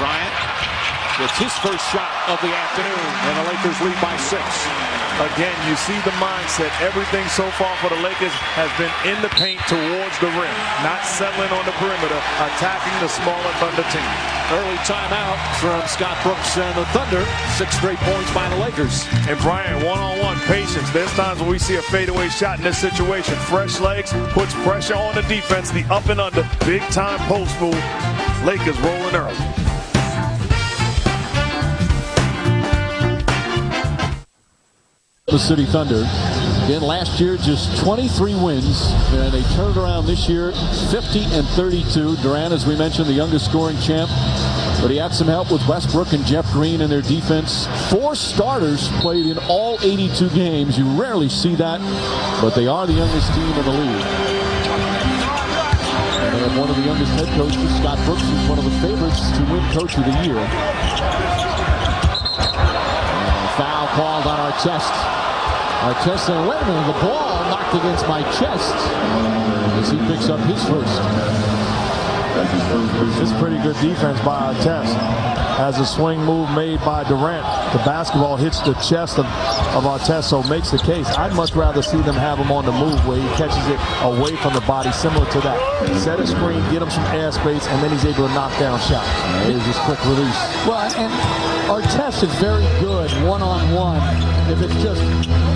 Bryant gets his first shot of the afternoon, and the Lakers lead by 6. Again, you see the mindset. Everything so far for the Lakers has been in the paint towards the rim, not settling on the perimeter, attacking the smaller Thunder team. Early timeout from Scott Brooks and the Thunder. 6 straight points by the Lakers. And Bryant, one-on-one, patience. There's times when we see a fadeaway shot in this situation. Fresh legs, puts pressure on the defense, the up and under, big-time post move. Lakers rolling early. The City Thunder. Again, last year just 23 wins, and they turned around this year 50-32. Durant, as we mentioned, the youngest scoring champ, but he had some help with Westbrook and Jeff Green in their defense. 4 starters played in all 82 games. You rarely see that, but they are the youngest team in the league. And they have one of the youngest head coaches, Scott Brooks, who's one of the favorites to win Coach of the Year. And a foul called on Artest. Artest saying, wait a minute, the ball knocked against my chest as he picks up his first. This is pretty good defense by Artest. As a swing move made by Durant, the basketball hits the chest of Artest, so makes the case. I'd much rather see them have him on the move where he catches it away from the body, similar to that. Set a screen, get him some airspace, and then he's able to knock down shots. Here's his quick release. Well, and Artest is very good one-on-one. If it's just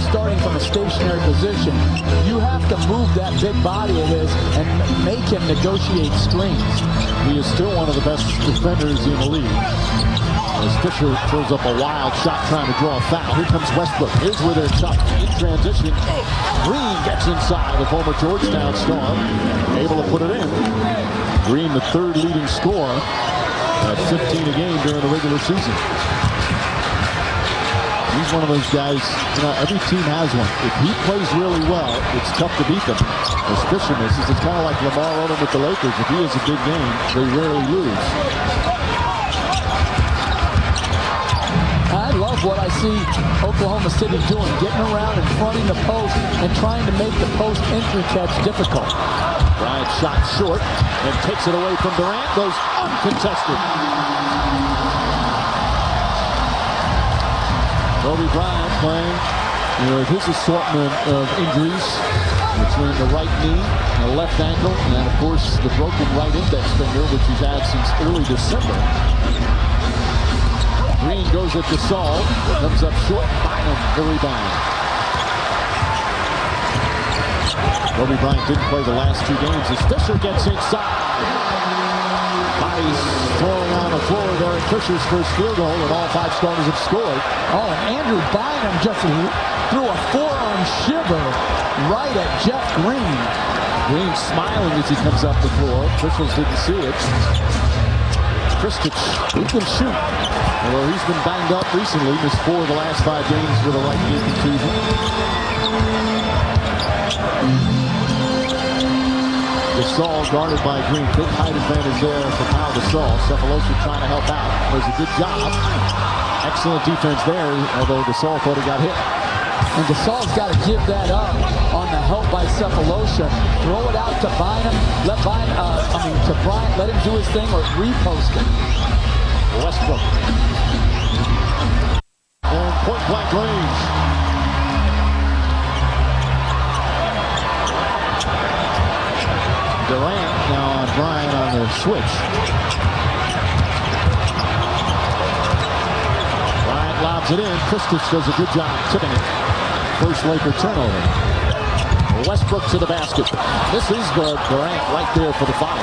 starting from a stationary position, you have to move that big body of his and make him negotiate screens. He is still one of the best defenders in the league. As Fisher throws up a wild shot trying to draw a foul. Here comes Westbrook. Here's where they're tough in transition. Green gets inside, the former Georgetown star, able to put it in. Green, the 3rd leading scorer at 15 a game during the regular season. He's one of those guys, you know, every team has one. If he plays really well, it's tough to beat them. As Fisher misses, it's kind of like Lamar Odom with the Lakers. If he has a big game, they rarely lose. I love what I see Oklahoma City doing, getting around and fronting the post and trying to make the post entry catch difficult. Bryant shot short and takes it away from Durant, goes uncontested. Kobe Bryant playing with his assortment of injuries between the right knee and the left ankle, and of course the broken right index finger, which he's had since early December. Green goes at Gasol, comes up short, Bynum the rebound. Kobe Bryant didn't play the last 2 games as Fisher gets inside. Bodies throwing on the floor there at Fisher's first field goal, and all 5 starters have scored. Oh, and Andrew Bynum just threw a forearm shiver right at Jeff Green. Green smiling as he comes up the floor. Officials didn't see it. Kristich, he can shoot. Although he's been banged up recently, missed 4 of the last 5 games with a right knee contusion. Gasol guarded by Green. Big height advantage there for Pau Gasol. Sefolosha trying to help out. Does a good job. Excellent defense there, although Gasol thought he got hit. And Gasol's got to give that up on the help by Sefolosha. Throw it out to Bynum. To Bryant. Let him do his thing or repost it. Westbrook. And point-blank range. Durant now on Bryant on the switch. Bryant lobs it in. Kristich does a good job tipping it. First Laker turnover. Westbrook to the basket. This is Durant right there for the foul.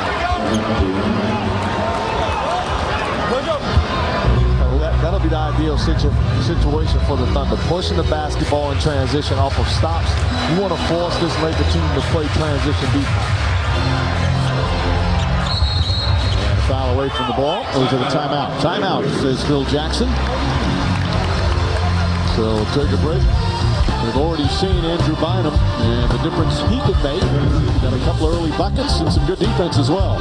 That'll be the ideal situation for the Thunder. Pushing the basketball in transition off of stops. You want to force this Laker team to play transition defense. And a foul away from the ball. Goes to the timeout. Timeout, says Phil Jackson. So we'll take a break. We've already seen Andrew Bynum and the difference he could make. Got a couple of early buckets and some good defense as well.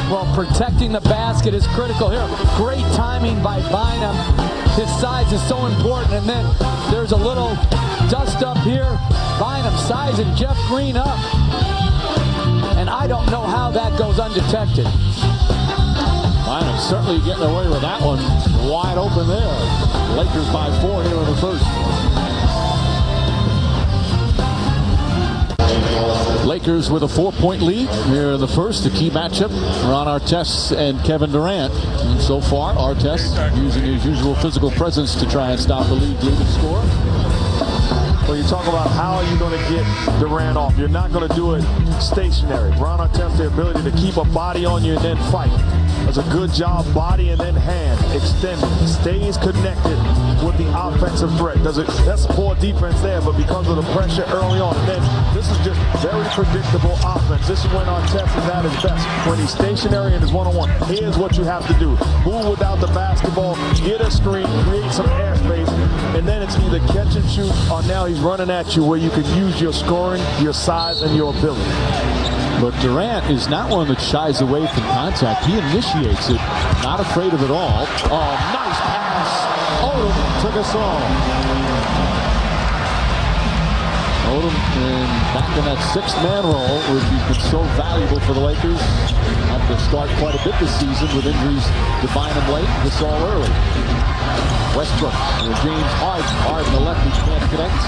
Well, protecting the basket is critical here. Great timing by Bynum. His size is so important. And then there's a little dust up here. Bynum sizing Jeff Green up. And I don't know how that goes undetected. Bynum certainly getting away with that one. Wide open there. Lakers by 4 here in the first. Lakers with a 4-point lead here in the first. The key matchup, Ron Artest and Kevin Durant. And so far, Artest using his usual physical presence to try and stop the leading scorer. When you talk about how are you going to get Durant off, you're not going to do it stationary. Ron Artest, the ability to keep a body on you and then fight. Does a good job, body and then hand, extended, stays connected with the offensive threat. That's poor defense there, but because of the pressure early on, and then this is just very predictable offense. This is when Artest is at his best. When he's stationary and is one-on-one, here's what you have to do. Move without the basketball, get a screen, create some airspace, and then it's either catch and shoot, or now he's running at you where you can use your scoring, your size, and your ability. But Durant is not one that shies away from contact. He initiates it, not afraid of it all. Oh, nice pass. Odom took us all. Odom back in that sixth-man role would be so valuable for the Lakers. Have to start quite a bit this season with injuries to Bynum late, Gasol early. Westbrook with James Harden. Harden the lefty can't connect.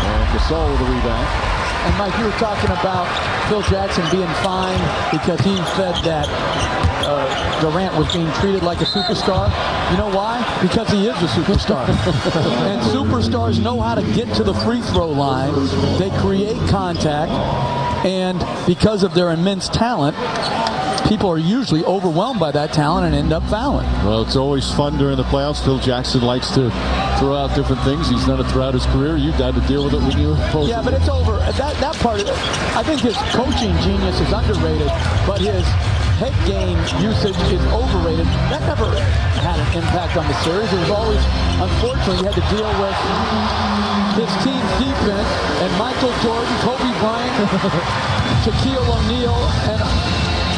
And Gasol with the rebound. And Mike, you were talking about Phil Jackson being fined because he said that Durant was being treated like a superstar. You know why? Because he is a superstar. And superstars know how to get to the free throw line. They create contact. And because of their immense talent, people are usually overwhelmed by that talent and end up fouling. Well, it's always fun during the playoffs. Phil Jackson likes to throw out different things. He's done it throughout his career. You've had to deal with it when you were opposed. Yeah, but it's over. That part, I think his coaching genius is underrated, but his head game usage is overrated. That never had an impact on the series. It was always, unfortunately, you had to deal with his team's defense and Michael Jordan, Kobe Bryant, Shaquille O'Neal, and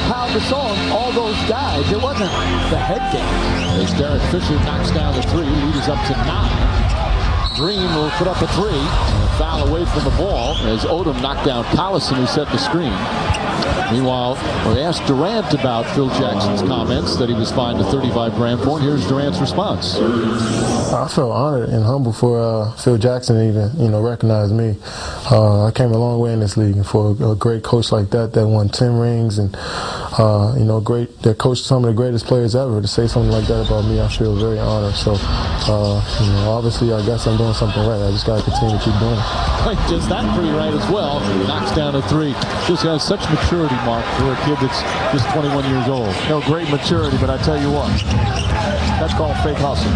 Pau Gasol, all those guys. It wasn't the head game. As Derek Fisher knocks down the three, lead is up to 9. Green will put up a 3. And a foul away from the ball as Odom knocked down Collison, who set the screen. Meanwhile, we asked Durant about Phil Jackson's comments that he was fined a $35 grand for, and here's Durant's response. I feel honored and humble for Phil Jackson to even, recognize me. I came a long way in this league, and for a great coach like that won 10 rings and that coached some of the greatest players ever, to say something like that about me, I feel very honored. So, obviously, I guess I'm doing something right. I just got to continue to keep doing it. Just that pretty right as well. Knocks down a 3. Just has such maturity, Mark, for a kid that's just 21 years old. Great maturity, but I tell you what, that's called fake hustle.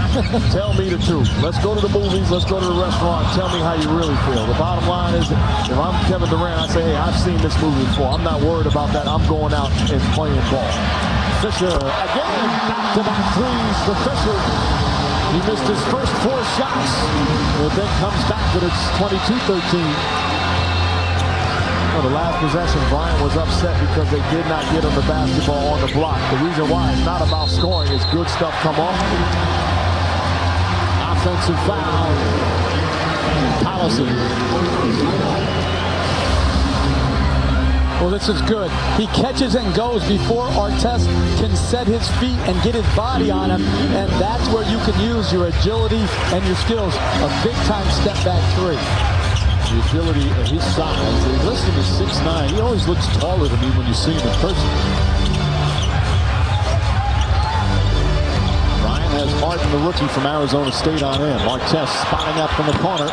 Tell me the truth. Let's go to the movies. Let's go to the restaurant. Tell me how you really feel. The bottom line is, if I'm Kevin Durant, I say, hey, I've seen this movie before. I'm not worried about that. I'm going out and playing ball. Fisher again, back-to-back threes for Fisher. He missed his first 4 shots, but then comes back, but it's 22-13. The last possession, Bryant was upset because they did not get him the basketball on the block. The reason why it's not about scoring is good stuff come off. Offensive foul. Collison. Well, this is good. He catches and goes before Artest can set his feet and get his body on him, and that's where you can use your agility and your skills. A big-time step-back 3. The agility at his size. They list him as 6'9". He always looks taller to me when you see him in person. Ryan has Harden, the rookie from Arizona State, on him. Artest spotting up from the corner.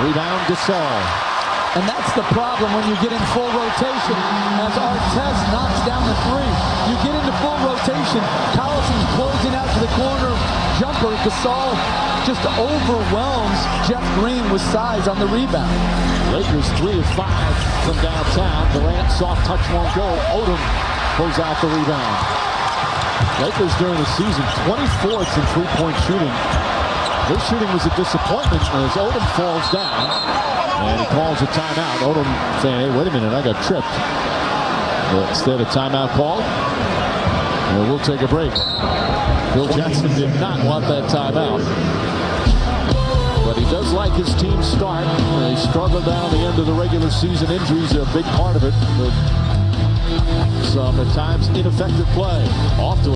Rebound Gasol. And that's the problem when you get in full rotation. As Artest knocks down the 3, you get into full rotation. Collison's closing out to the corner. Jumper. Gasol just overwhelms Jeff Green with size on the rebound. Lakers 3 of 5 from downtown. Durant soft touch won't go. Odom pulls out the rebound. Lakers during the season 24th in three-point shooting. Their shooting was a disappointment as Odom falls down. And he calls a timeout. Odom saying, hey, wait a minute, I got tripped. But instead of timeout call, we'll take a break. Phil Jackson did not want that timeout. But he does like his team's start. They struggled down the end of the regular season. Injuries are a big part of it. But some at times ineffective play. Off to